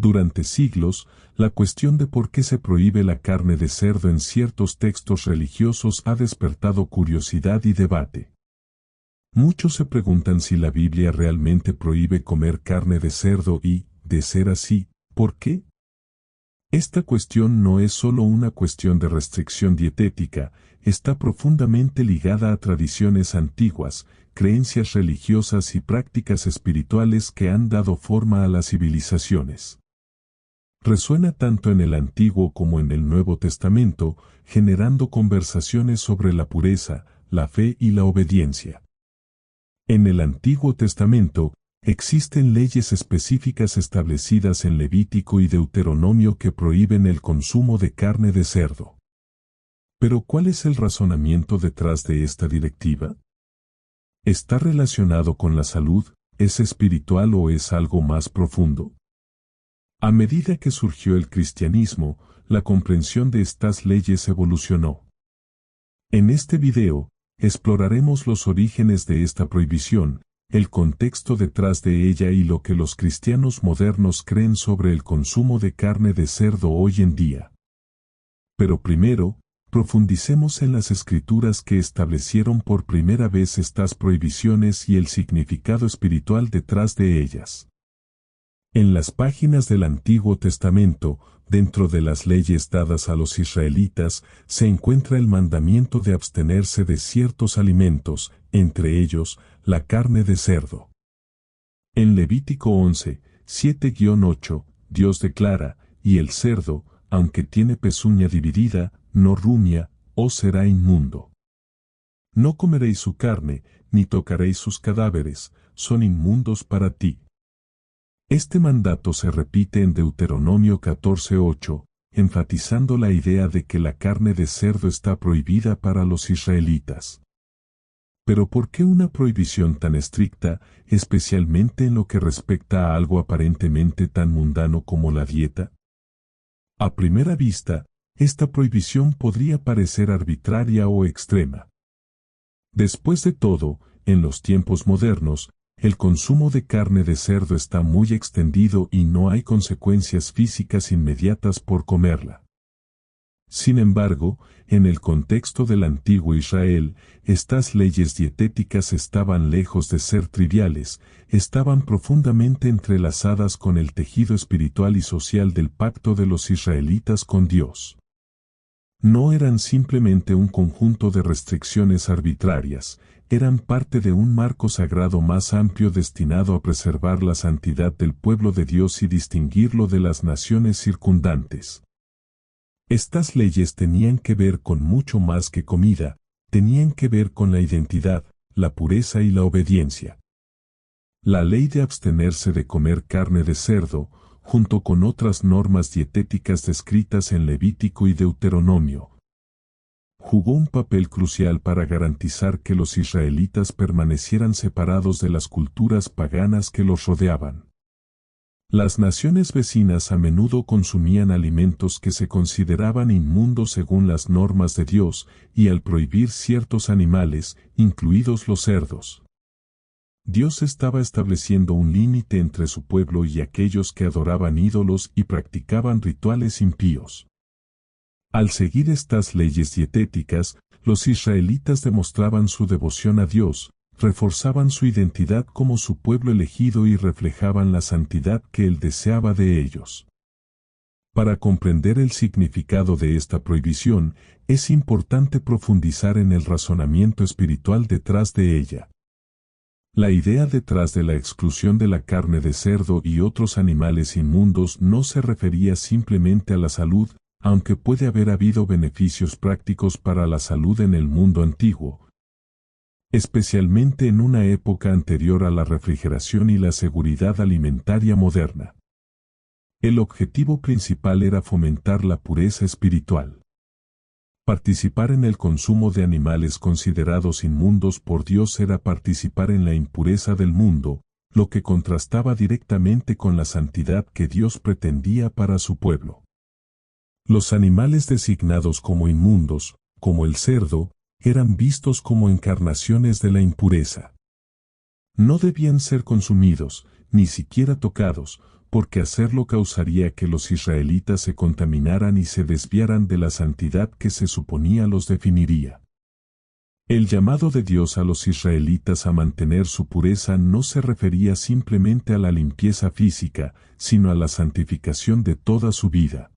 Durante siglos, la cuestión de por qué se prohíbe la carne de cerdo en ciertos textos religiosos ha despertado curiosidad y debate. Muchos se preguntan si la Biblia realmente prohíbe comer carne de cerdo y, de ser así, ¿por qué? Esta cuestión no es solo una cuestión de restricción dietética, está profundamente ligada a tradiciones antiguas, creencias religiosas y prácticas espirituales que han dado forma a las civilizaciones. Resuena tanto en el Antiguo como en el Nuevo Testamento, generando conversaciones sobre la pureza, la fe y la obediencia. En el Antiguo Testamento, existen leyes específicas establecidas en Levítico y Deuteronomio que prohíben el consumo de carne de cerdo. Pero ¿cuál es el razonamiento detrás de esta directiva? ¿Está relacionado con la salud, es espiritual o es algo más profundo? A medida que surgió el cristianismo, la comprensión de estas leyes evolucionó. En este video, exploraremos los orígenes de esta prohibición, el contexto detrás de ella y lo que los cristianos modernos creen sobre el consumo de carne de cerdo hoy en día. Pero primero, profundicemos en las escrituras que establecieron por primera vez estas prohibiciones y el significado espiritual detrás de ellas. En las páginas del Antiguo Testamento, dentro de las leyes dadas a los israelitas, se encuentra el mandamiento de abstenerse de ciertos alimentos, entre ellos, la carne de cerdo. En Levítico 11, 7-8, Dios declara, y el cerdo, aunque tiene pezuña dividida, no rumia, os será inmundo. No comeréis su carne, ni tocaréis sus cadáveres, son inmundos para ti. Este mandato se repite en Deuteronomio 14:8, enfatizando la idea de que la carne de cerdo está prohibida para los israelitas. Pero ¿por qué una prohibición tan estricta, especialmente en lo que respecta a algo aparentemente tan mundano como la dieta? A primera vista, esta prohibición podría parecer arbitraria o extrema. Después de todo, en los tiempos modernos, el consumo de carne de cerdo está muy extendido y no hay consecuencias físicas inmediatas por comerla. Sin embargo, en el contexto del antiguo Israel, estas leyes dietéticas estaban lejos de ser triviales, estaban profundamente entrelazadas con el tejido espiritual y social del pacto de los israelitas con Dios. No eran simplemente un conjunto de restricciones arbitrarias, eran parte de un marco sagrado más amplio destinado a preservar la santidad del pueblo de Dios y distinguirlo de las naciones circundantes. Estas leyes tenían que ver con mucho más que comida, tenían que ver con la identidad, la pureza y la obediencia. La ley de abstenerse de comer carne de cerdo, junto con otras normas dietéticas descritas en Levítico y Deuteronomio, jugó un papel crucial para garantizar que los israelitas permanecieran separados de las culturas paganas que los rodeaban. Las naciones vecinas a menudo consumían alimentos que se consideraban inmundos según las normas de Dios, y al prohibir ciertos animales, incluidos los cerdos, Dios estaba estableciendo un límite entre su pueblo y aquellos que adoraban ídolos y practicaban rituales impíos. Al seguir estas leyes dietéticas, los israelitas demostraban su devoción a Dios, reforzaban su identidad como su pueblo elegido y reflejaban la santidad que Él deseaba de ellos. Para comprender el significado de esta prohibición, es importante profundizar en el razonamiento espiritual detrás de ella. La idea detrás de la exclusión de la carne de cerdo y otros animales inmundos no se refería simplemente a la salud, aunque puede haber habido beneficios prácticos para la salud en el mundo antiguo, especialmente en una época anterior a la refrigeración y la seguridad alimentaria moderna. El objetivo principal era fomentar la pureza espiritual. Participar en el consumo de animales considerados inmundos por Dios era participar en la impureza del mundo, lo que contrastaba directamente con la santidad que Dios pretendía para su pueblo. Los animales designados como inmundos, como el cerdo, eran vistos como encarnaciones de la impureza. No debían ser consumidos, ni siquiera tocados, porque hacerlo causaría que los israelitas se contaminaran y se desviaran de la santidad que se suponía los definiría. El llamado de Dios a los israelitas a mantener su pureza no se refería simplemente a la limpieza física, sino a la santificación de toda su vida.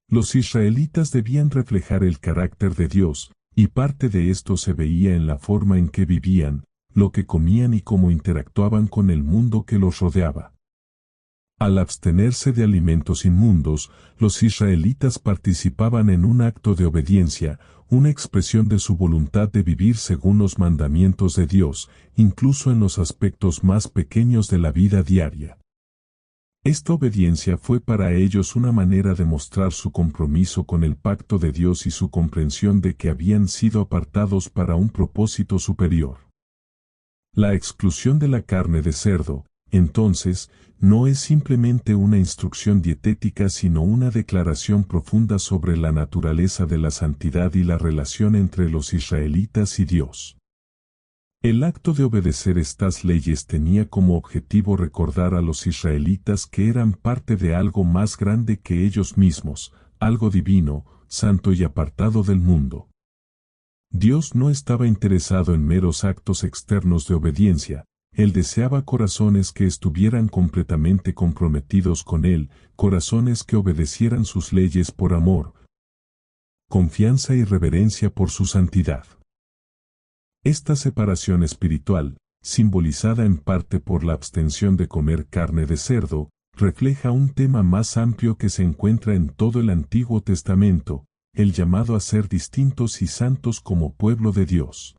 Los israelitas debían reflejar el carácter de Dios, y parte de esto se veía en la forma en que vivían, lo que comían y cómo interactuaban con el mundo que los rodeaba. Al abstenerse de alimentos inmundos, los israelitas participaban en un acto de obediencia, una expresión de su voluntad de vivir según los mandamientos de Dios, incluso en los aspectos más pequeños de la vida diaria. Esta obediencia fue para ellos una manera de mostrar su compromiso con el pacto de Dios y su comprensión de que habían sido apartados para un propósito superior. La exclusión de la carne de cerdo, entonces, no es simplemente una instrucción dietética sino una declaración profunda sobre la naturaleza de la santidad y la relación entre los israelitas y Dios. El acto de obedecer estas leyes tenía como objetivo recordar a los israelitas que eran parte de algo más grande que ellos mismos, algo divino, santo y apartado del mundo. Dios no estaba interesado en meros actos externos de obediencia, Él deseaba corazones que estuvieran completamente comprometidos con Él, corazones que obedecieran sus leyes por amor, confianza y reverencia por su santidad. Esta separación espiritual, simbolizada en parte por la abstención de comer carne de cerdo, refleja un tema más amplio que se encuentra en todo el Antiguo Testamento, el llamado a ser distintos y santos como pueblo de Dios.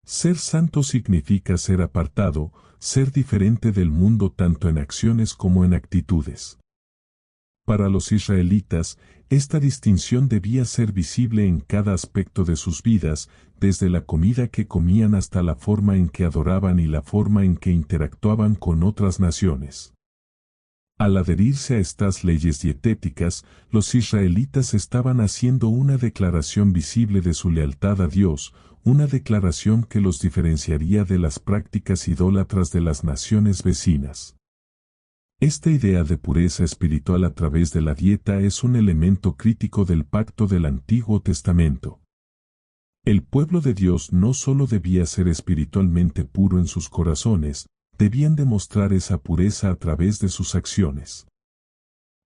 Ser santo significa ser apartado, ser diferente del mundo tanto en acciones como en actitudes. Para los israelitas, esta distinción debía ser visible en cada aspecto de sus vidas, desde la comida que comían hasta la forma en que adoraban y la forma en que interactuaban con otras naciones. Al adherirse a estas leyes dietéticas, los israelitas estaban haciendo una declaración visible de su lealtad a Dios, una declaración que los diferenciaría de las prácticas idólatras de las naciones vecinas. Esta idea de pureza espiritual a través de la dieta es un elemento crítico del pacto del Antiguo Testamento. El pueblo de Dios no solo debía ser espiritualmente puro en sus corazones, debían demostrar esa pureza a través de sus acciones.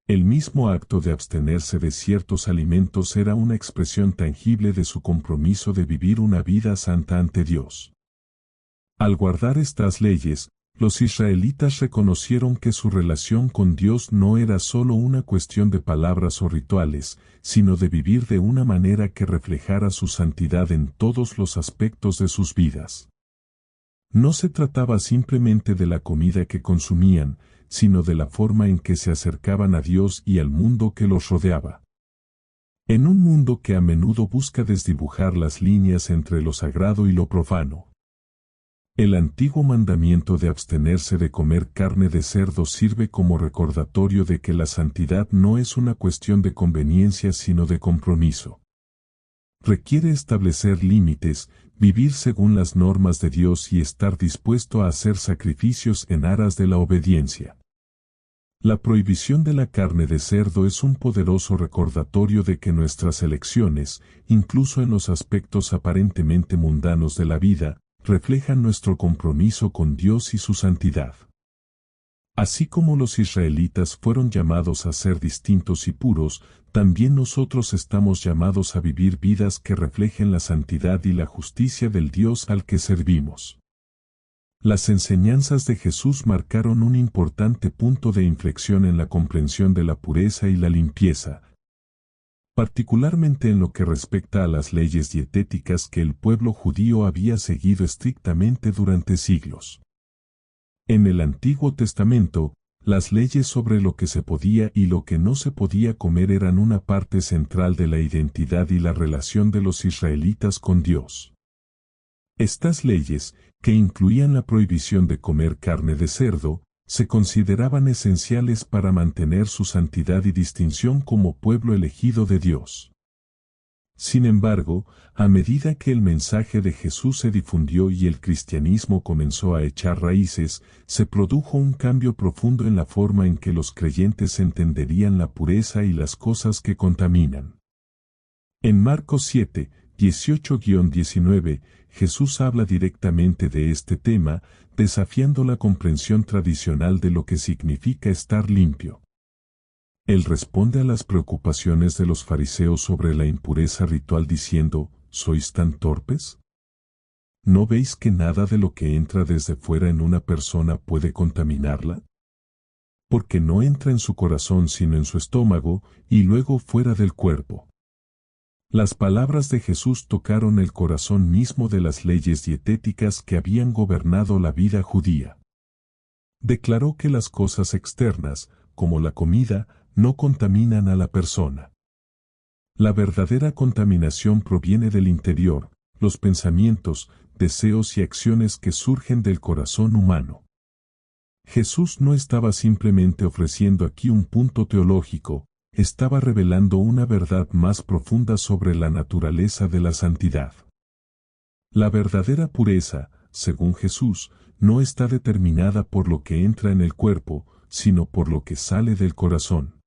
El mismo acto de abstenerse de ciertos alimentos era una expresión tangible de su compromiso de vivir una vida santa ante Dios. Al guardar estas leyes, los israelitas reconocieron que su relación con Dios no era solo una cuestión de palabras o rituales, sino de vivir de una manera que reflejara su santidad en todos los aspectos de sus vidas. No se trataba simplemente de la comida que consumían, sino de la forma en que se acercaban a Dios y al mundo que los rodeaba. En un mundo que a menudo busca desdibujar las líneas entre lo sagrado y lo profano, el antiguo mandamiento de abstenerse de comer carne de cerdo sirve como recordatorio de que la santidad no es una cuestión de conveniencia sino de compromiso. Requiere establecer límites, vivir según las normas de Dios y estar dispuesto a hacer sacrificios en aras de la obediencia. La prohibición de la carne de cerdo es un poderoso recordatorio de que nuestras elecciones, incluso en los aspectos aparentemente mundanos de la vida, reflejan nuestro compromiso con Dios y su santidad. Así como los israelitas fueron llamados a ser distintos y puros, también nosotros estamos llamados a vivir vidas que reflejen la santidad y la justicia del Dios al que servimos. Las enseñanzas de Jesús marcaron un importante punto de inflexión en la comprensión de la pureza y la limpieza, particularmente en lo que respecta a las leyes dietéticas que el pueblo judío había seguido estrictamente durante siglos. En el Antiguo Testamento, las leyes sobre lo que se podía y lo que no se podía comer eran una parte central de la identidad y la relación de los israelitas con Dios. Estas leyes, que incluían la prohibición de comer carne de cerdo, se consideraban esenciales para mantener su santidad y distinción como pueblo elegido de Dios. Sin embargo, a medida que el mensaje de Jesús se difundió y el cristianismo comenzó a echar raíces, se produjo un cambio profundo en la forma en que los creyentes entenderían la pureza y las cosas que contaminan. En Marcos 7, 18-19, Jesús habla directamente de este tema, desafiando la comprensión tradicional de lo que significa estar limpio. Él responde a las preocupaciones de los fariseos sobre la impureza ritual diciendo, ¿sois tan torpes? ¿No veis que nada de lo que entra desde fuera en una persona puede contaminarla? Porque no entra en su corazón sino en su estómago, y luego fuera del cuerpo. Las palabras de Jesús tocaron el corazón mismo de las leyes dietéticas que habían gobernado la vida judía. Declaró que las cosas externas, como la comida, no contaminan a la persona. La verdadera contaminación proviene del interior, los pensamientos, deseos y acciones que surgen del corazón humano. Jesús no estaba simplemente ofreciendo aquí un punto teológico, estaba revelando una verdad más profunda sobre la naturaleza de la santidad. La verdadera pureza, según Jesús, no está determinada por lo que entra en el cuerpo, sino por lo que sale del corazón.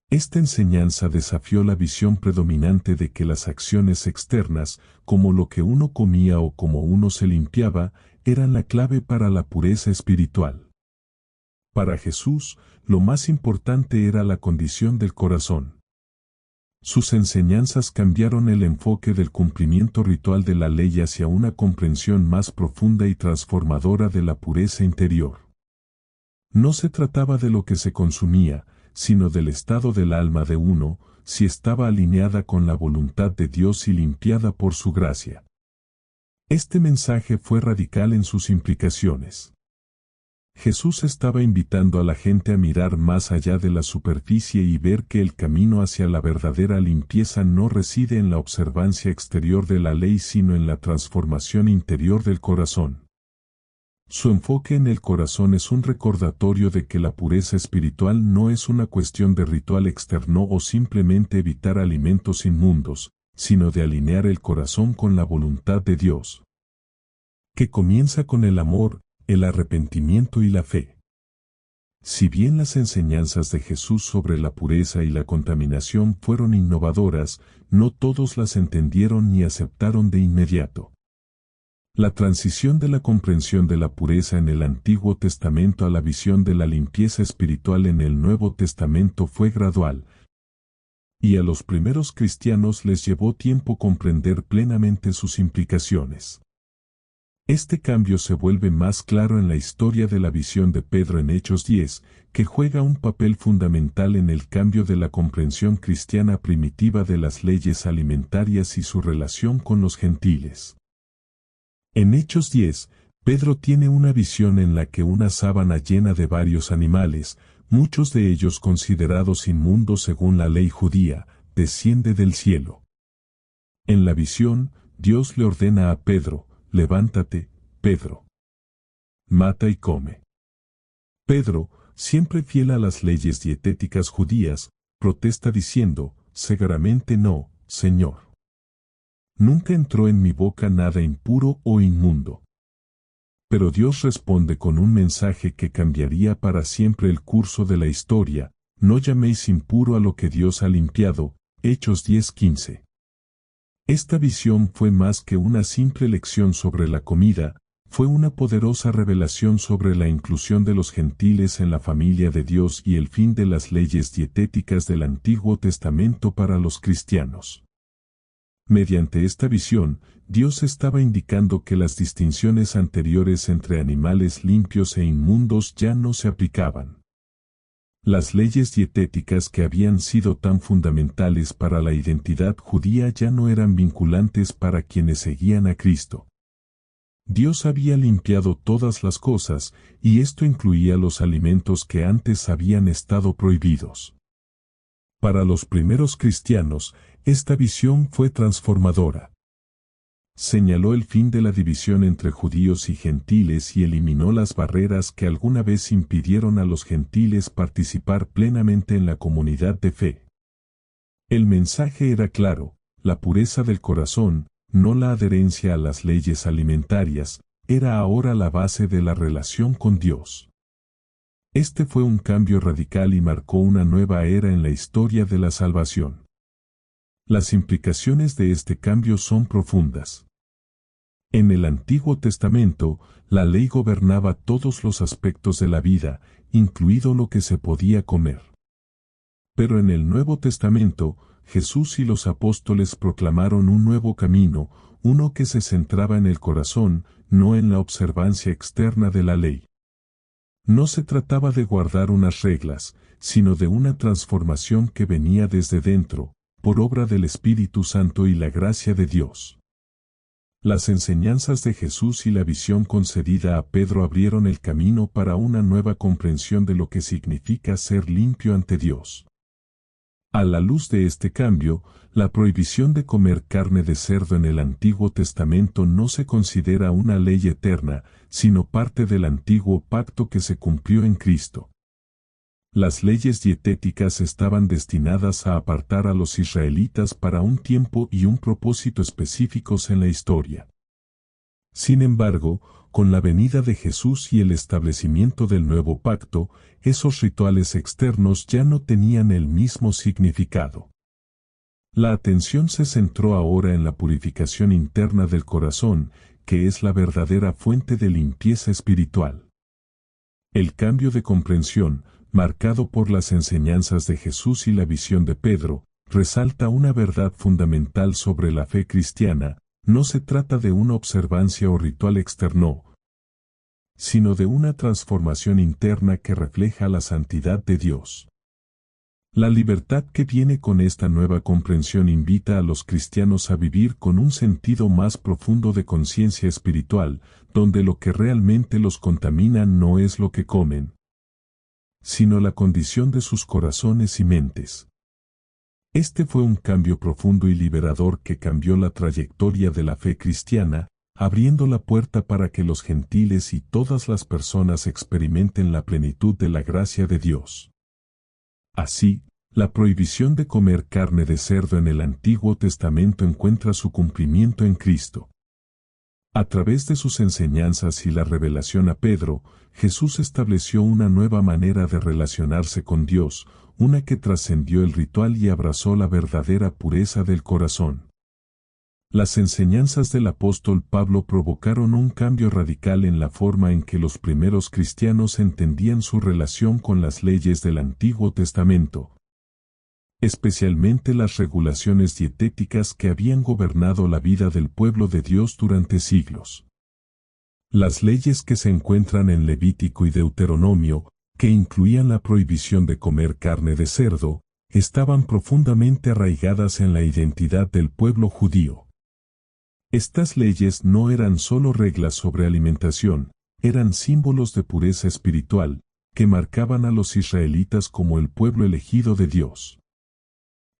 Esta enseñanza desafió la visión predominante de que las acciones externas, como lo que uno comía o como uno se limpiaba, eran la clave para la pureza espiritual. Para Jesús, lo más importante era la condición del corazón. Sus enseñanzas cambiaron el enfoque del cumplimiento ritual de la ley hacia una comprensión más profunda y transformadora de la pureza interior. No se trataba de lo que se consumía, sino del estado del alma de uno, si estaba alineada con la voluntad de Dios y limpiada por su gracia. Este mensaje fue radical en sus implicaciones. Jesús estaba invitando a la gente a mirar más allá de la superficie y ver que el camino hacia la verdadera limpieza no reside en la observancia exterior de la ley sino en la transformación interior del corazón. Su enfoque en el corazón es un recordatorio de que la pureza espiritual no es una cuestión de ritual externo o simplemente evitar alimentos inmundos, sino de alinear el corazón con la voluntad de Dios, que comienza con el amor, el arrepentimiento y la fe. Si bien las enseñanzas de Jesús sobre la pureza y la contaminación fueron innovadoras, no todos las entendieron ni aceptaron de inmediato. La transición de la comprensión de la pureza en el Antiguo Testamento a la visión de la limpieza espiritual en el Nuevo Testamento fue gradual, y a los primeros cristianos les llevó tiempo comprender plenamente sus implicaciones. Este cambio se vuelve más claro en la historia de la visión de Pedro en Hechos 10, que juega un papel fundamental en el cambio de la comprensión cristiana primitiva de las leyes alimentarias y su relación con los gentiles. En Hechos 10, Pedro tiene una visión en la que una sábana llena de varios animales, muchos de ellos considerados inmundos según la ley judía, desciende del cielo. En la visión, Dios le ordena a Pedro, levántate, Pedro. Mata y come. Pedro, siempre fiel a las leyes dietéticas judías, protesta diciendo, severamente no, Señor. Nunca entró en mi boca nada impuro o inmundo. Pero Dios responde con un mensaje que cambiaría para siempre el curso de la historia, no llaméis impuro a lo que Dios ha limpiado, Hechos 10:15. Esta visión fue más que una simple lección sobre la comida, fue una poderosa revelación sobre la inclusión de los gentiles en la familia de Dios y el fin de las leyes dietéticas del Antiguo Testamento para los cristianos. Mediante esta visión, Dios estaba indicando que las distinciones anteriores entre animales limpios e inmundos ya no se aplicaban. Las leyes dietéticas que habían sido tan fundamentales para la identidad judía ya no eran vinculantes para quienes seguían a Cristo. Dios había limpiado todas las cosas, y esto incluía los alimentos que antes habían estado prohibidos. Para los primeros cristianos, esta visión fue transformadora. Señaló el fin de la división entre judíos y gentiles y eliminó las barreras que alguna vez impidieron a los gentiles participar plenamente en la comunidad de fe. El mensaje era claro, la pureza del corazón, no la adherencia a las leyes alimentarias, era ahora la base de la relación con Dios. Este fue un cambio radical y marcó una nueva era en la historia de la salvación. Las implicaciones de este cambio son profundas. En el Antiguo Testamento, la ley gobernaba todos los aspectos de la vida, incluido lo que se podía comer. Pero en el Nuevo Testamento, Jesús y los apóstoles proclamaron un nuevo camino, uno que se centraba en el corazón, no en la observancia externa de la ley. No se trataba de guardar unas reglas, sino de una transformación que venía desde dentro, por obra del Espíritu Santo y la gracia de Dios. Las enseñanzas de Jesús y la visión concedida a Pedro abrieron el camino para una nueva comprensión de lo que significa ser limpio ante Dios. A la luz de este cambio, la prohibición de comer carne de cerdo en el Antiguo Testamento no se considera una ley eterna, sino parte del antiguo pacto que se cumplió en Cristo. Las leyes dietéticas estaban destinadas a apartar a los israelitas para un tiempo y un propósito específicos en la historia. Sin embargo, con la venida de Jesús y el establecimiento del nuevo pacto, esos rituales externos ya no tenían el mismo significado. La atención se centró ahora en la purificación interna del corazón, que es la verdadera fuente de limpieza espiritual. El cambio de comprensión, marcado por las enseñanzas de Jesús y la visión de Pedro, resalta una verdad fundamental sobre la fe cristiana: no se trata de una observancia o ritual externo, sino de una transformación interna que refleja la santidad de Dios. La libertad que viene con esta nueva comprensión invita a los cristianos a vivir con un sentido más profundo de conciencia espiritual, donde lo que realmente los contamina no es lo que comen, sino la condición de sus corazones y mentes. Este fue un cambio profundo y liberador que cambió la trayectoria de la fe cristiana, abriendo la puerta para que los gentiles y todas las personas experimenten la plenitud de la gracia de Dios. Así, la prohibición de comer carne de cerdo en el Antiguo Testamento encuentra su cumplimiento en Cristo. A través de sus enseñanzas y la revelación a Pedro, Jesús estableció una nueva manera de relacionarse con Dios, una que trascendió el ritual y abrazó la verdadera pureza del corazón. Las enseñanzas del apóstol Pablo provocaron un cambio radical en la forma en que los primeros cristianos entendían su relación con las leyes del Antiguo Testamento, especialmente las regulaciones dietéticas que habían gobernado la vida del pueblo de Dios durante siglos. Las leyes que se encuentran en Levítico y Deuteronomio, que incluían la prohibición de comer carne de cerdo, estaban profundamente arraigadas en la identidad del pueblo judío. Estas leyes no eran solo reglas sobre alimentación, eran símbolos de pureza espiritual, que marcaban a los israelitas como el pueblo elegido de Dios.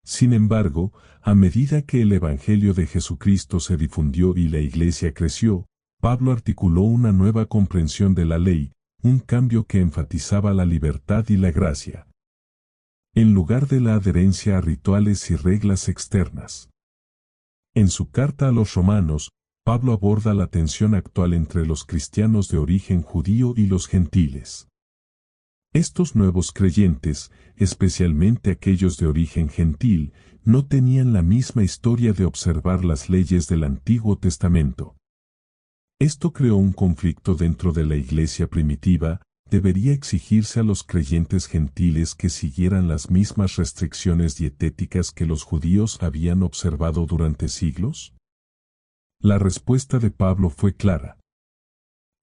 Sin embargo, a medida que el Evangelio de Jesucristo se difundió y la Iglesia creció, Pablo articuló una nueva comprensión de la ley, un cambio que enfatizaba la libertad y la gracia, en lugar de la adherencia a rituales y reglas externas. En su carta a los Romanos, Pablo aborda la tensión actual entre los cristianos de origen judío y los gentiles. Estos nuevos creyentes, especialmente aquellos de origen gentil, no tenían la misma historia de observar las leyes del Antiguo Testamento. Esto creó un conflicto dentro de la iglesia primitiva. ¿Debería exigirse a los creyentes gentiles que siguieran las mismas restricciones dietéticas que los judíos habían observado durante siglos? La respuesta de Pablo fue clara.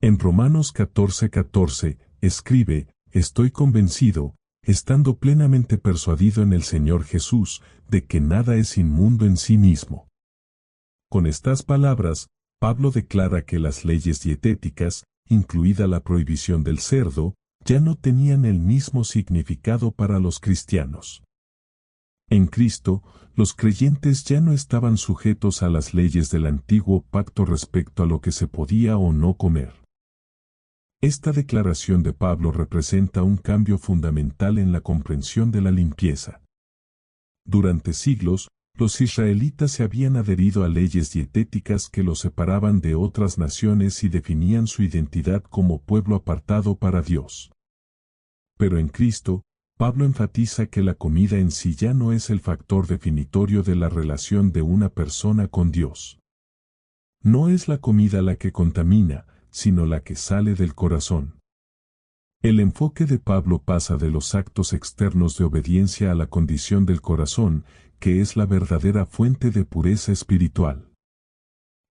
En Romanos 14:14, escribe: estoy convencido, estando plenamente persuadido en el Señor Jesús, de que nada es inmundo en sí mismo. Con estas palabras, Pablo declara que las leyes dietéticas, incluida la prohibición del cerdo, ya no tenían el mismo significado para los cristianos. En Cristo, los creyentes ya no estaban sujetos a las leyes del antiguo pacto respecto a lo que se podía o no comer. Esta declaración de Pablo representa un cambio fundamental en la comprensión de la limpieza. Durante siglos, Los israelitas se habían adherido a leyes dietéticas que los separaban de otras naciones y definían su identidad como pueblo apartado para Dios. Pero en Cristo, Pablo enfatiza que la comida en sí ya no es el factor definitorio de la relación de una persona con Dios. No es la comida la que contamina, sino la que sale del corazón. El enfoque de Pablo pasa de los actos externos de obediencia a la condición del corazón, que es la verdadera fuente de pureza espiritual.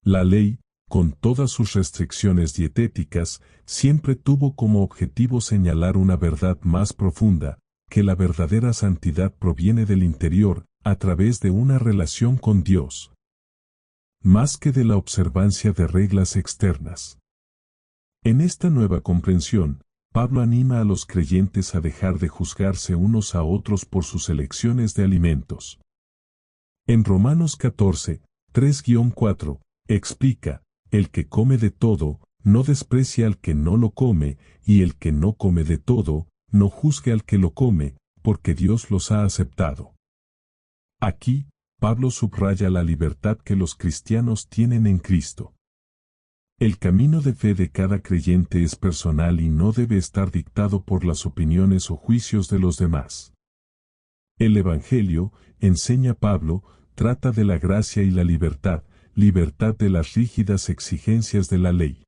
La ley, con todas sus restricciones dietéticas, siempre tuvo como objetivo señalar una verdad más profunda, que la verdadera santidad proviene del interior, a través de una relación con Dios, más que de la observancia de reglas externas. En esta nueva comprensión, Pablo anima a los creyentes a dejar de juzgarse unos a otros por sus elecciones de alimentos. En Romanos 14, 3-4, explica, el que come de todo, no desprecia al que no lo come, y el que no come de todo, no juzgue al que lo come, porque Dios los ha aceptado. Aquí, Pablo subraya la libertad que los cristianos tienen en Cristo. El camino de fe de cada creyente es personal y no debe estar dictado por las opiniones o juicios de los demás. El Evangelio, enseña Pablo, trata de la gracia y la libertad de las rígidas exigencias de la ley.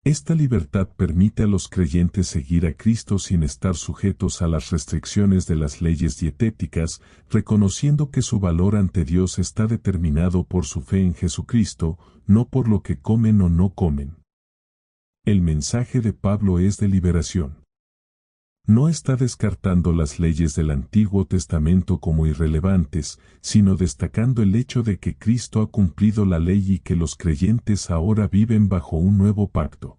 Esta libertad permite a los creyentes seguir a Cristo sin estar sujetos a las restricciones de las leyes dietéticas, reconociendo que su valor ante Dios está determinado por su fe en Jesucristo, no por lo que comen o no comen. El mensaje de Pablo es de liberación. No está descartando las leyes del Antiguo Testamento como irrelevantes, sino destacando el hecho de que Cristo ha cumplido la ley y que los creyentes ahora viven bajo un nuevo pacto.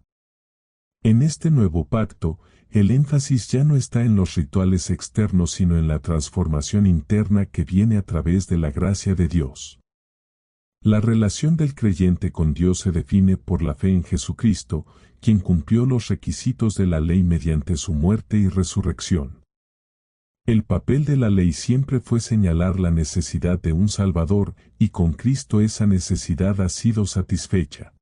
En este nuevo pacto, el énfasis ya no está en los rituales externos sino en la transformación interna que viene a través de la gracia de Dios. La relación del creyente con Dios se define por la fe en Jesucristo, quien cumplió los requisitos de la ley mediante su muerte y resurrección. El papel de la ley siempre fue señalar la necesidad de un Salvador, y con Cristo esa necesidad ha sido satisfecha.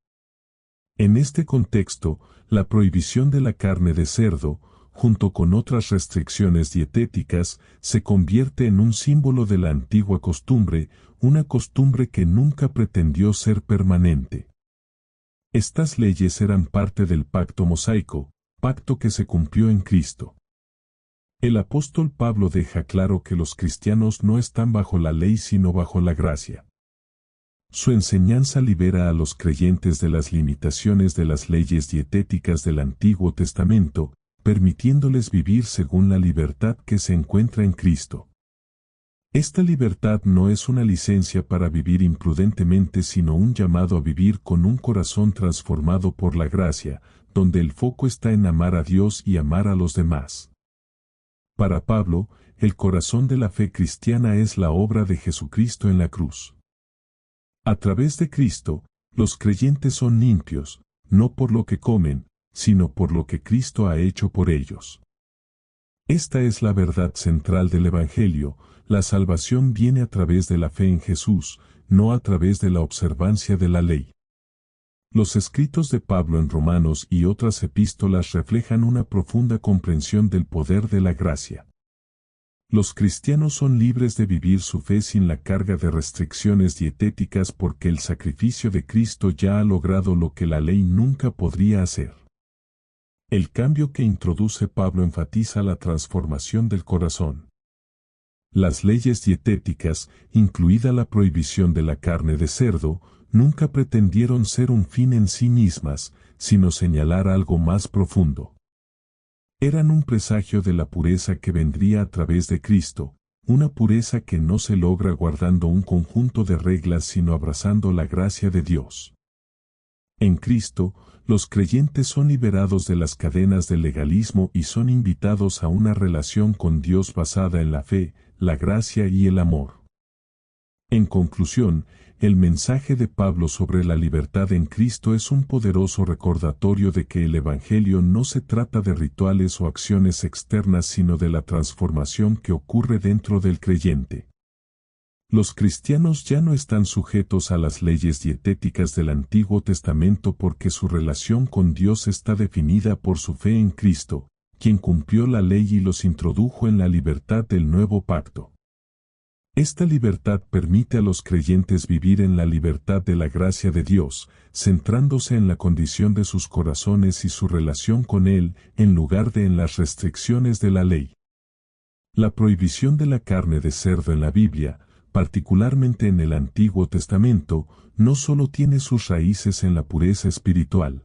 En este contexto, la prohibición de la carne de cerdo, junto con otras restricciones dietéticas, se convierte en un símbolo de la antigua costumbre, una costumbre que nunca pretendió ser permanente. Estas leyes eran parte del pacto mosaico, pacto que se cumplió en Cristo. El apóstol Pablo deja claro que los cristianos no están bajo la ley sino bajo la gracia. Su enseñanza libera a los creyentes de las limitaciones de las leyes dietéticas del Antiguo Testamento, permitiéndoles vivir según la libertad que se encuentra en Cristo. Esta libertad no es una licencia para vivir imprudentemente sino un llamado a vivir con un corazón transformado por la gracia, donde el foco está en amar a Dios y amar a los demás. Para Pablo, el corazón de la fe cristiana es la obra de Jesucristo en la cruz. A través de Cristo, los creyentes son limpios, no por lo que comen, sino por lo que Cristo ha hecho por ellos. Esta es la verdad central del Evangelio. La salvación viene a través de la fe en Jesús, no a través de la observancia de la ley. Los escritos de Pablo en Romanos y otras epístolas reflejan una profunda comprensión del poder de la gracia. Los cristianos son libres de vivir su fe sin la carga de restricciones dietéticas porque el sacrificio de Cristo ya ha logrado lo que la ley nunca podría hacer. El cambio que introduce Pablo enfatiza la transformación del corazón. Las leyes dietéticas, incluida la prohibición de la carne de cerdo, nunca pretendieron ser un fin en sí mismas, sino señalar algo más profundo. Eran un presagio de la pureza que vendría a través de Cristo, una pureza que no se logra guardando un conjunto de reglas sino abrazando la gracia de Dios. En Cristo, los creyentes son liberados de las cadenas del legalismo y son invitados a una relación con Dios basada en la fe, la gracia y el amor. En conclusión, el mensaje de Pablo sobre la libertad en Cristo es un poderoso recordatorio de que el Evangelio no se trata de rituales o acciones externas sino de la transformación que ocurre dentro del creyente. Los cristianos ya no están sujetos a las leyes dietéticas del Antiguo Testamento porque su relación con Dios está definida por su fe en Cristo, quien cumplió la ley y los introdujo en la libertad del nuevo pacto. Esta libertad permite a los creyentes vivir en la libertad de la gracia de Dios, centrándose en la condición de sus corazones y su relación con Él, en lugar de en las restricciones de la ley. La prohibición de la carne de cerdo en la Biblia, particularmente en el Antiguo Testamento, no solo tiene sus raíces en la pureza espiritual,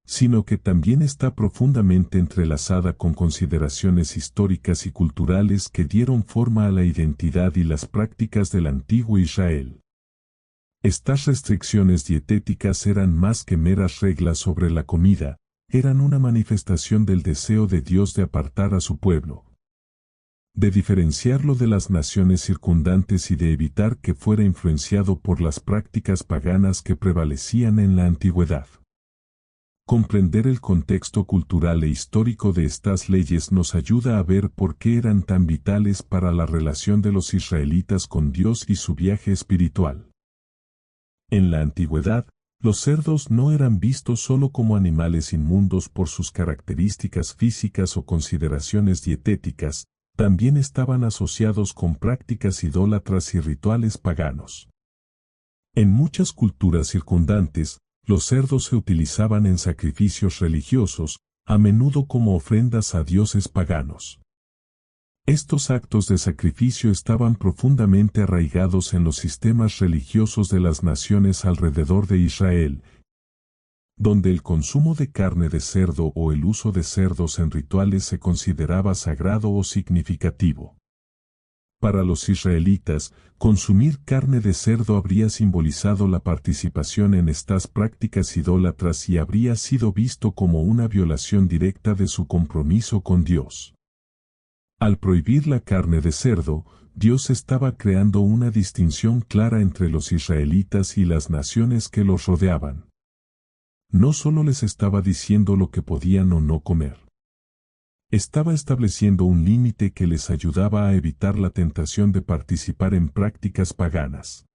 sino que también está profundamente entrelazada con consideraciones históricas y culturales que dieron forma a la identidad y las prácticas del antiguo Israel. Estas restricciones dietéticas eran más que meras reglas sobre la comida, eran una manifestación del deseo de Dios de apartar a su pueblo, de diferenciarlo de las naciones circundantes y de evitar que fuera influenciado por las prácticas paganas que prevalecían en la antigüedad. Comprender el contexto cultural e histórico de estas leyes nos ayuda a ver por qué eran tan vitales para la relación de los israelitas con Dios y su viaje espiritual. En la antigüedad, los cerdos no eran vistos solo como animales inmundos por sus características físicas o consideraciones dietéticas, también estaban asociados con prácticas idólatras y rituales paganos. En muchas culturas circundantes, los cerdos se utilizaban en sacrificios religiosos, a menudo como ofrendas a dioses paganos. Estos actos de sacrificio estaban profundamente arraigados en los sistemas religiosos de las naciones alrededor de Israel, donde el consumo de carne de cerdo o el uso de cerdos en rituales se consideraba sagrado o significativo. Para los israelitas, consumir carne de cerdo habría simbolizado la participación en estas prácticas idólatras y habría sido visto como una violación directa de su compromiso con Dios. Al prohibir la carne de cerdo, Dios estaba creando una distinción clara entre los israelitas y las naciones que los rodeaban. No solo les estaba diciendo lo que podían o no comer. Estaba estableciendo un límite que les ayudaba a evitar la tentación de participar en prácticas paganas.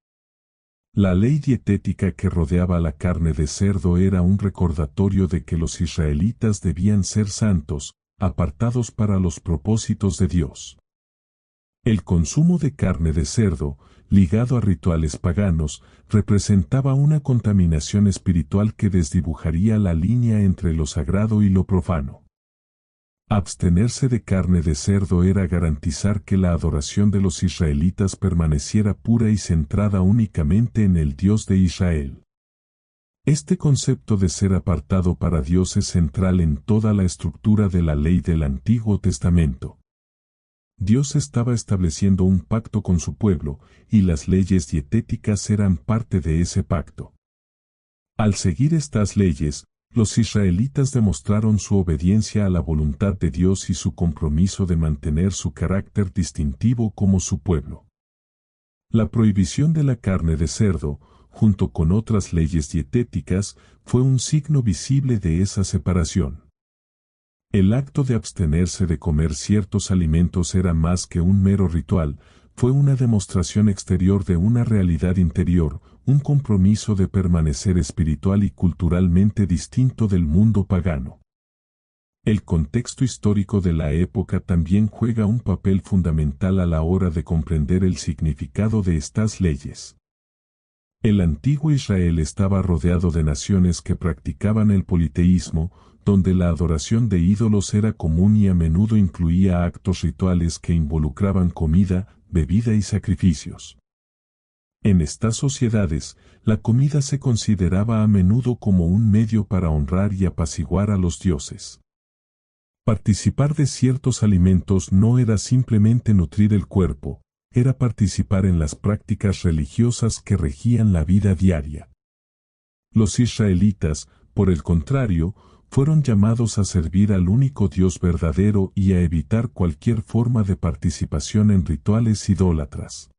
La ley dietética que rodeaba la carne de cerdo era un recordatorio de que los israelitas debían ser santos, apartados para los propósitos de Dios. El consumo de carne de cerdo, ligado a rituales paganos, representaba una contaminación espiritual que desdibujaría la línea entre lo sagrado y lo profano. Abstenerse de carne de cerdo era garantizar que la adoración de los israelitas permaneciera pura y centrada únicamente en el Dios de Israel. Este concepto de ser apartado para Dios es central en toda la estructura de la ley del Antiguo Testamento. Dios estaba estableciendo un pacto con su pueblo, y las leyes dietéticas eran parte de ese pacto. Al seguir estas leyes, los israelitas demostraron su obediencia a la voluntad de Dios y su compromiso de mantener su carácter distintivo como su pueblo. La prohibición de la carne de cerdo, junto con otras leyes dietéticas, fue un signo visible de esa separación. El acto de abstenerse de comer ciertos alimentos era más que un mero ritual, fue una demostración exterior de una realidad interior, un compromiso de permanecer espiritual y culturalmente distinto del mundo pagano. El contexto histórico de la época también juega un papel fundamental a la hora de comprender el significado de estas leyes. El antiguo Israel estaba rodeado de naciones que practicaban el politeísmo, donde la adoración de ídolos era común y a menudo incluía actos rituales que involucraban comida, bebida y sacrificios. En estas sociedades, la comida se consideraba a menudo como un medio para honrar y apaciguar a los dioses. Participar de ciertos alimentos no era simplemente nutrir el cuerpo, era participar en las prácticas religiosas que regían la vida diaria. Los israelitas, por el contrario, fueron llamados a servir al único Dios verdadero y a evitar cualquier forma de participación en rituales idólatras.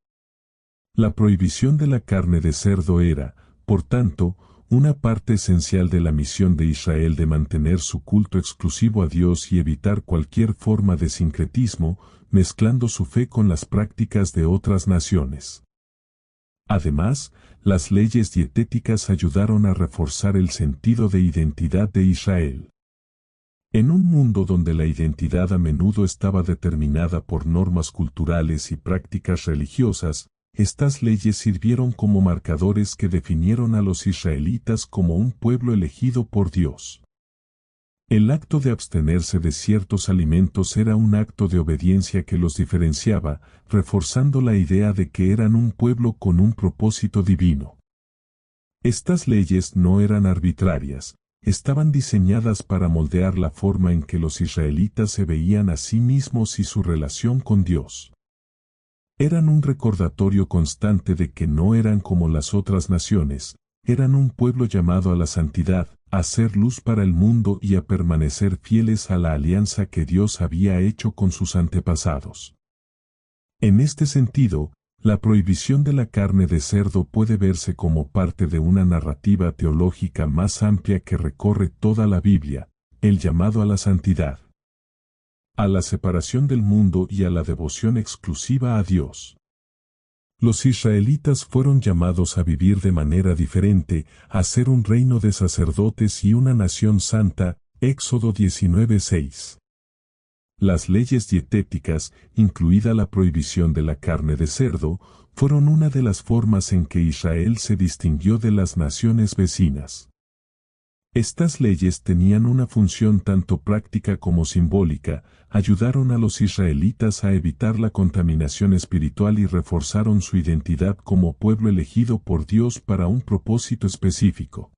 La prohibición de la carne de cerdo era, por tanto, una parte esencial de la misión de Israel de mantener su culto exclusivo a Dios y evitar cualquier forma de sincretismo, mezclando su fe con las prácticas de otras naciones. Además, las leyes dietéticas ayudaron a reforzar el sentido de identidad de Israel. En un mundo donde la identidad a menudo estaba determinada por normas culturales y prácticas religiosas, estas leyes sirvieron como marcadores que definieron a los israelitas como un pueblo elegido por Dios. El acto de abstenerse de ciertos alimentos era un acto de obediencia que los diferenciaba, reforzando la idea de que eran un pueblo con un propósito divino. Estas leyes no eran arbitrarias, estaban diseñadas para moldear la forma en que los israelitas se veían a sí mismos y su relación con Dios. Eran un recordatorio constante de que no eran como las otras naciones, eran un pueblo llamado a la santidad, a ser luz para el mundo y a permanecer fieles a la alianza que Dios había hecho con sus antepasados. En este sentido, la prohibición de la carne de cerdo puede verse como parte de una narrativa teológica más amplia que recorre toda la Biblia, el llamado a la santidad, a la separación del mundo y a la devoción exclusiva a Dios. Los israelitas fueron llamados a vivir de manera diferente, a ser un reino de sacerdotes y una nación santa, Éxodo 19:6. Las leyes dietéticas, incluida la prohibición de la carne de cerdo, fueron una de las formas en que Israel se distinguió de las naciones vecinas. Estas leyes tenían una función tanto práctica como simbólica, ayudaron a los israelitas a evitar la contaminación espiritual y reforzaron su identidad como pueblo elegido por Dios para un propósito específico.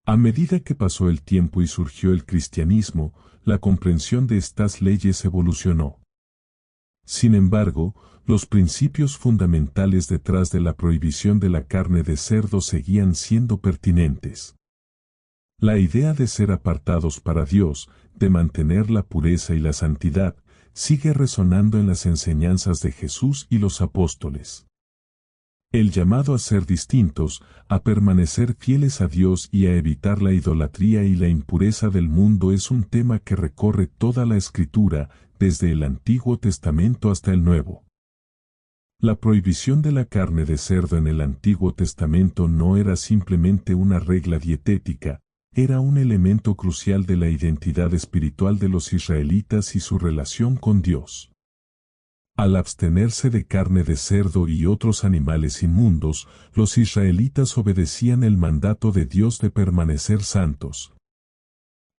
A medida que pasó el tiempo y surgió el cristianismo, la comprensión de estas leyes evolucionó. Sin embargo, los principios fundamentales detrás de la prohibición de la carne de cerdo seguían siendo pertinentes. La idea de ser apartados para Dios, de mantener la pureza y la santidad, sigue resonando en las enseñanzas de Jesús y los apóstoles. El llamado a ser distintos, a permanecer fieles a Dios y a evitar la idolatría y la impureza del mundo es un tema que recorre toda la Escritura, desde el Antiguo Testamento hasta el Nuevo. La prohibición de la carne de cerdo en el Antiguo Testamento no era simplemente una regla dietética, era un elemento crucial de la identidad espiritual de los israelitas y su relación con Dios. Al abstenerse de carne de cerdo y otros animales inmundos, los israelitas obedecían el mandato de Dios de permanecer santos.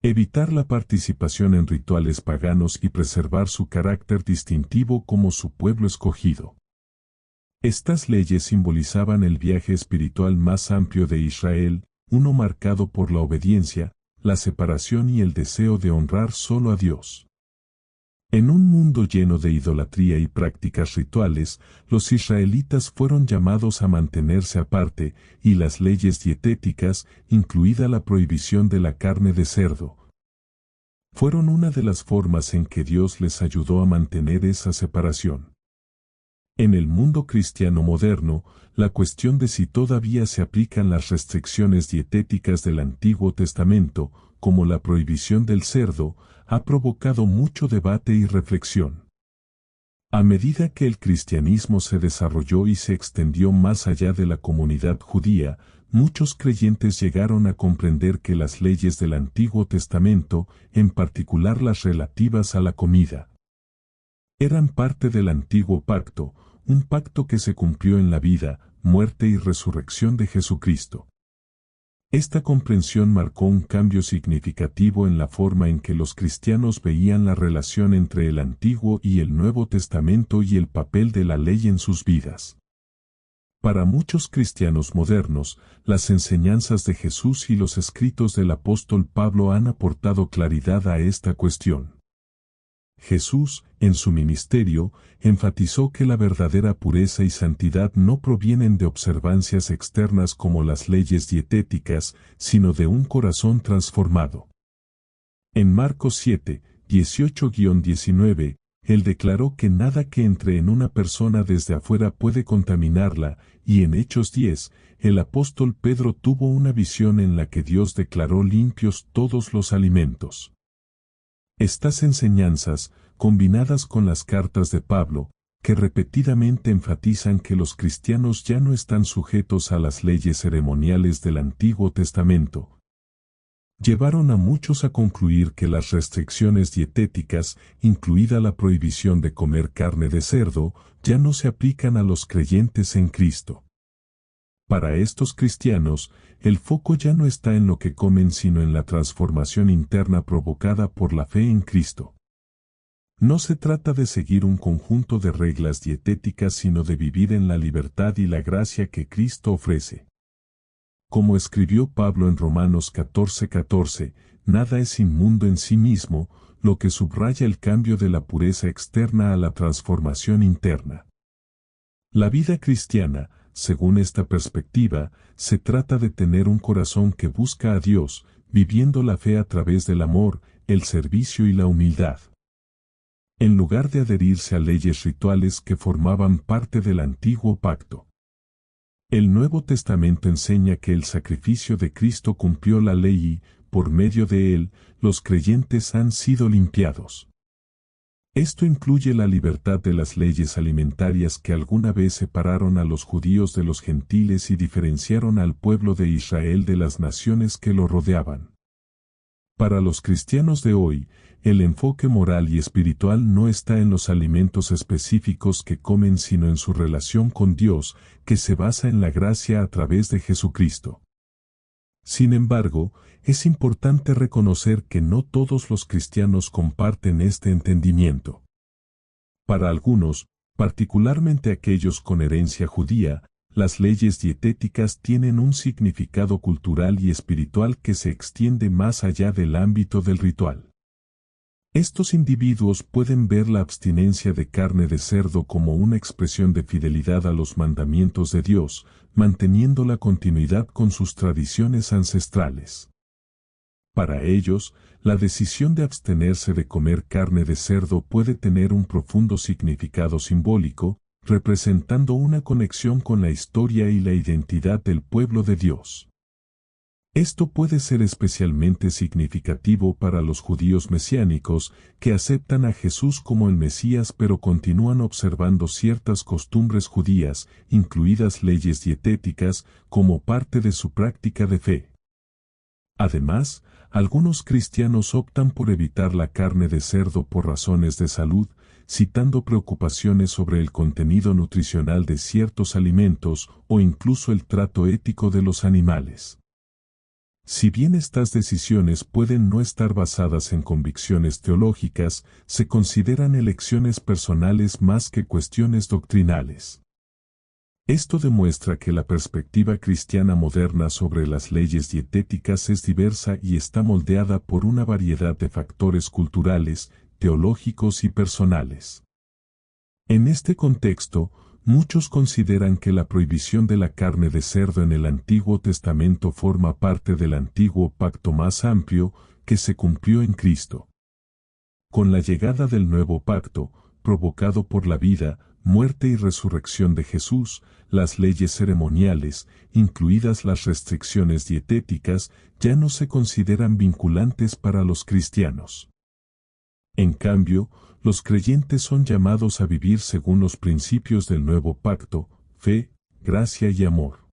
Evitar la participación en rituales paganos y preservar su carácter distintivo como su pueblo escogido. Estas leyes simbolizaban el viaje espiritual más amplio de Israel, uno marcado por la obediencia, la separación y el deseo de honrar solo a Dios. En un mundo lleno de idolatría y prácticas rituales, los israelitas fueron llamados a mantenerse aparte, y las leyes dietéticas, incluida la prohibición de la carne de cerdo, fueron una de las formas en que Dios les ayudó a mantener esa separación. En el mundo cristiano moderno, la cuestión de si todavía se aplican las restricciones dietéticas del Antiguo Testamento, como la prohibición del cerdo, ha provocado mucho debate y reflexión. A medida que el cristianismo se desarrolló y se extendió más allá de la comunidad judía, muchos creyentes llegaron a comprender que las leyes del Antiguo Testamento, en particular las relativas a la comida, eran parte del antiguo pacto, un pacto que se cumplió en la vida, muerte y resurrección de Jesucristo. Esta comprensión marcó un cambio significativo en la forma en que los cristianos veían la relación entre el Antiguo y el Nuevo Testamento y el papel de la ley en sus vidas. Para muchos cristianos modernos, las enseñanzas de Jesús y los escritos del apóstol Pablo han aportado claridad a esta cuestión. Jesús, en su ministerio, enfatizó que la verdadera pureza y santidad no provienen de observancias externas como las leyes dietéticas, sino de un corazón transformado. En Marcos 7, 18-19, él declaró que nada que entre en una persona desde afuera puede contaminarla, y en Hechos 10, el apóstol Pedro tuvo una visión en la que Dios declaró limpios todos los alimentos. Estas enseñanzas, combinadas con las cartas de Pablo, que repetidamente enfatizan que los cristianos ya no están sujetos a las leyes ceremoniales del Antiguo Testamento, llevaron a muchos a concluir que las restricciones dietéticas, incluida la prohibición de comer carne de cerdo, ya no se aplican a los creyentes en Cristo. Para estos cristianos, el foco ya no está en lo que comen sino en la transformación interna provocada por la fe en Cristo. No se trata de seguir un conjunto de reglas dietéticas sino de vivir en la libertad y la gracia que Cristo ofrece. Como escribió Pablo en Romanos 14:14, nada es inmundo en sí mismo, lo que subraya el cambio de la pureza externa a la transformación interna. La vida cristiana, según esta perspectiva, se trata de tener un corazón que busca a Dios, viviendo la fe a través del amor, el servicio y la humildad. En lugar de adherirse a leyes rituales que formaban parte del antiguo pacto. El Nuevo Testamento enseña que el sacrificio de Cristo cumplió la ley y, por medio de él, los creyentes han sido limpiados. Esto incluye la libertad de las leyes alimentarias que alguna vez separaron a los judíos de los gentiles y diferenciaron al pueblo de Israel de las naciones que lo rodeaban. Para los cristianos de hoy, el enfoque moral y espiritual no está en los alimentos específicos que comen sino en su relación con Dios, que se basa en la gracia a través de Jesucristo. Sin embargo, es importante reconocer que no todos los cristianos comparten este entendimiento. Para algunos, particularmente aquellos con herencia judía, las leyes dietéticas tienen un significado cultural y espiritual que se extiende más allá del ámbito del ritual. Estos individuos pueden ver la abstinencia de carne de cerdo como una expresión de fidelidad a los mandamientos de Dios, manteniendo la continuidad con sus tradiciones ancestrales. Para ellos, la decisión de abstenerse de comer carne de cerdo puede tener un profundo significado simbólico, representando una conexión con la historia y la identidad del pueblo de Dios. Esto puede ser especialmente significativo para los judíos mesiánicos, que aceptan a Jesús como el Mesías pero continúan observando ciertas costumbres judías, incluidas leyes dietéticas, como parte de su práctica de fe. Además, algunos cristianos optan por evitar la carne de cerdo por razones de salud, citando preocupaciones sobre el contenido nutricional de ciertos alimentos o incluso el trato ético de los animales. Si bien estas decisiones pueden no estar basadas en convicciones teológicas, se consideran elecciones personales más que cuestiones doctrinales. Esto demuestra que la perspectiva cristiana moderna sobre las leyes dietéticas es diversa y está moldeada por una variedad de factores culturales, teológicos y personales. En este contexto, muchos consideran que la prohibición de la carne de cerdo en el Antiguo Testamento forma parte del antiguo pacto más amplio que se cumplió en Cristo. Con la llegada del nuevo pacto, provocado por la vida, muerte y resurrección de Jesús, las leyes ceremoniales, incluidas las restricciones dietéticas, ya no se consideran vinculantes para los cristianos. En cambio, los creyentes son llamados a vivir según los principios del nuevo pacto, fe, gracia y amor.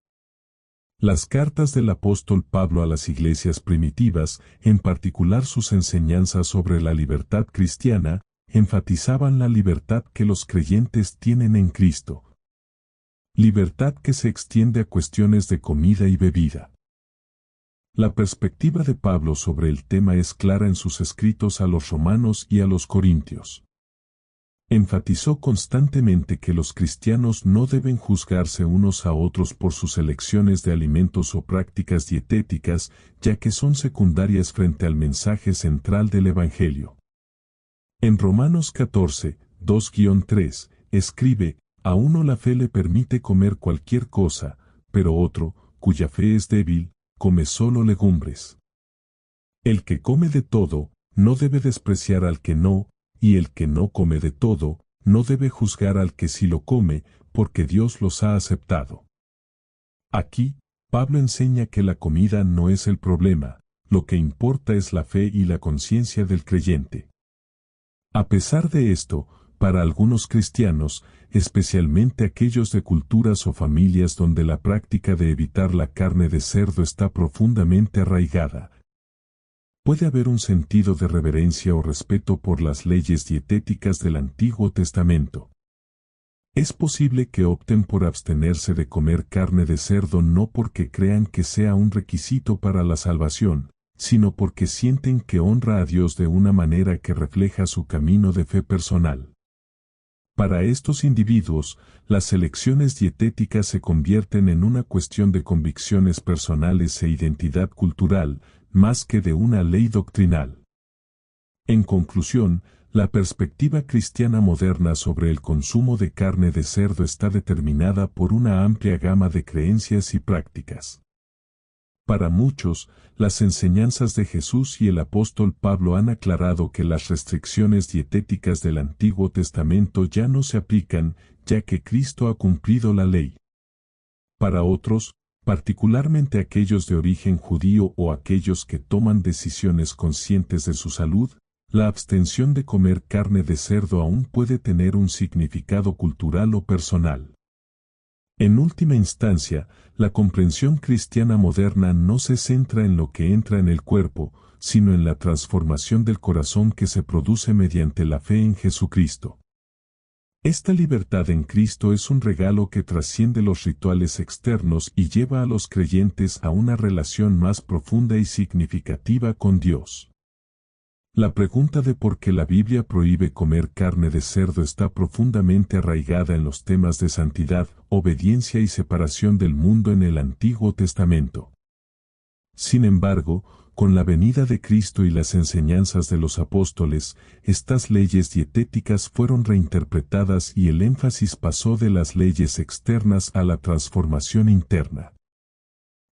Las cartas del apóstol Pablo a las iglesias primitivas, en particular sus enseñanzas sobre la libertad cristiana, enfatizaban la libertad que los creyentes tienen en Cristo. Libertad que se extiende a cuestiones de comida y bebida. La perspectiva de Pablo sobre el tema es clara en sus escritos a los romanos y a los corintios. Enfatizó constantemente que los cristianos no deben juzgarse unos a otros por sus elecciones de alimentos o prácticas dietéticas, ya que son secundarias frente al mensaje central del Evangelio. En Romanos 14, 2-3, escribe, a uno la fe le permite comer cualquier cosa, pero otro, cuya fe es débil, come solo legumbres. El que come de todo, no debe despreciar al que no, y el que no come de todo, no debe juzgar al que sí lo come, porque Dios los ha aceptado. Aquí, Pablo enseña que la comida no es el problema, lo que importa es la fe y la conciencia del creyente. A pesar de esto, para algunos cristianos, especialmente aquellos de culturas o familias donde la práctica de evitar la carne de cerdo está profundamente arraigada, puede haber un sentido de reverencia o respeto por las leyes dietéticas del Antiguo Testamento. Es posible que opten por abstenerse de comer carne de cerdo no porque crean que sea un requisito para la salvación, sino porque sienten que honra a Dios de una manera que refleja su camino de fe personal. Para estos individuos, las elecciones dietéticas se convierten en una cuestión de convicciones personales e identidad cultural, más que de una ley doctrinal. En conclusión, la perspectiva cristiana moderna sobre el consumo de carne de cerdo está determinada por una amplia gama de creencias y prácticas. Para muchos, las enseñanzas de Jesús y el apóstol Pablo han aclarado que las restricciones dietéticas del Antiguo Testamento ya no se aplican, ya que Cristo ha cumplido la ley. Para otros, particularmente aquellos de origen judío o aquellos que toman decisiones conscientes de su salud, la abstención de comer carne de cerdo aún puede tener un significado cultural o personal. En última instancia, la comprensión cristiana moderna no se centra en lo que entra en el cuerpo, sino en la transformación del corazón que se produce mediante la fe en Jesucristo. Esta libertad en Cristo es un regalo que trasciende los rituales externos y lleva a los creyentes a una relación más profunda y significativa con Dios. La pregunta de por qué la Biblia prohíbe comer carne de cerdo está profundamente arraigada en los temas de santidad, obediencia y separación del mundo en el Antiguo Testamento. Sin embargo, con la venida de Cristo y las enseñanzas de los apóstoles, estas leyes dietéticas fueron reinterpretadas y el énfasis pasó de las leyes externas a la transformación interna.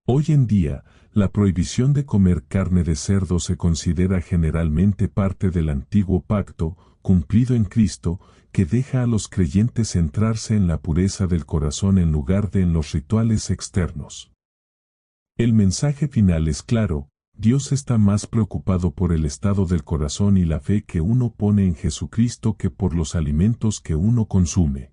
Hoy en día, la prohibición de comer carne de cerdo se considera generalmente parte del antiguo pacto, cumplido en Cristo, que deja a los creyentes centrarse en la pureza del corazón en lugar de en los rituales externos. El mensaje final es claro: Dios está más preocupado por el estado del corazón y la fe que uno pone en Jesucristo que por los alimentos que uno consume.